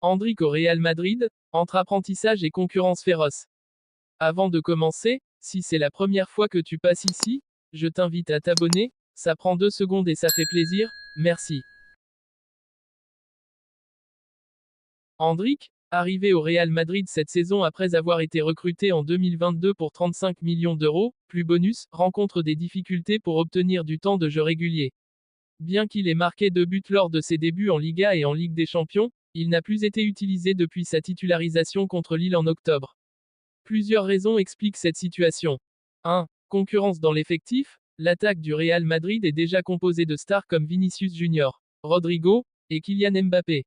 Endrick au Real Madrid, entre apprentissage et concurrence féroce. Avant de commencer, si c'est la première fois que tu passes ici, je t'invite à t'abonner, ça prend 2 secondes et ça fait plaisir, merci. Endrick, arrivé au Real Madrid cette saison après avoir été recruté en 2022 pour 35 millions d'euros, plus bonus, rencontre des difficultés pour obtenir du temps de jeu régulier. Bien qu'il ait marqué 2 buts lors de ses débuts en Liga et en Ligue des Champions, il n'a plus été utilisé depuis sa titularisation contre Lille en octobre. Plusieurs raisons expliquent cette situation. 1. Concurrence dans l'effectif. L'attaque du Real Madrid est déjà composée de stars comme Vinicius Junior, Rodrigo et Kylian Mbappé.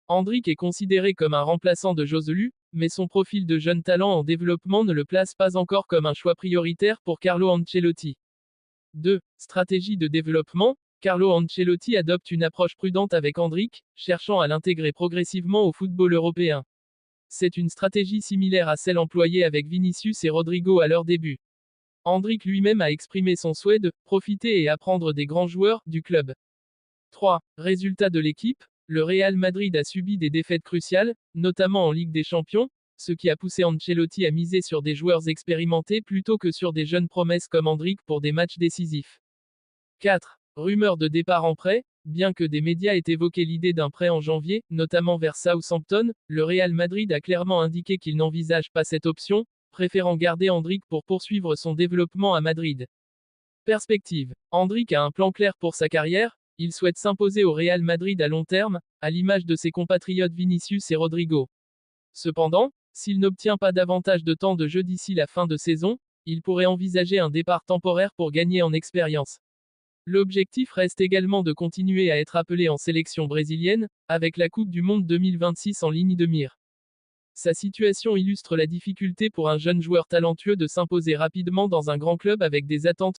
Endrick est considéré comme un remplaçant de Joselu, mais son profil de jeune talent en développement ne le place pas encore comme un choix prioritaire pour Carlo Ancelotti. 2. Stratégie de développement. Carlo Ancelotti adopte une approche prudente avec Endrick, cherchant à l'intégrer progressivement au football européen. C'est une stratégie similaire à celle employée avec Vinicius et Rodrigo à leur début. Endrick lui-même a exprimé son souhait de profiter et apprendre des grands joueurs du club. 3. Résultat de l'équipe. Le Real Madrid a subi des défaites cruciales, notamment en Ligue des Champions, ce qui a poussé Ancelotti à miser sur des joueurs expérimentés plutôt que sur des jeunes promesses comme Endrick pour des matchs décisifs. 4. Rumeur de départ en prêt. Bien que des médias aient évoqué l'idée d'un prêt en janvier, notamment vers Southampton, le Real Madrid a clairement indiqué qu'il n'envisage pas cette option, préférant garder Endrick pour poursuivre son développement à Madrid. Perspective. Endrick a un plan clair pour sa carrière, il souhaite s'imposer au Real Madrid à long terme, à l'image de ses compatriotes Vinicius et Rodrigo. Cependant, s'il n'obtient pas davantage de temps de jeu d'ici la fin de saison, il pourrait envisager un départ temporaire pour gagner en expérience. L'objectif reste également de continuer à être appelé en sélection brésilienne, avec la Coupe du Monde 2026 en ligne de mire. Sa situation illustre la difficulté pour un jeune joueur talentueux de s'imposer rapidement dans un grand club avec des attentes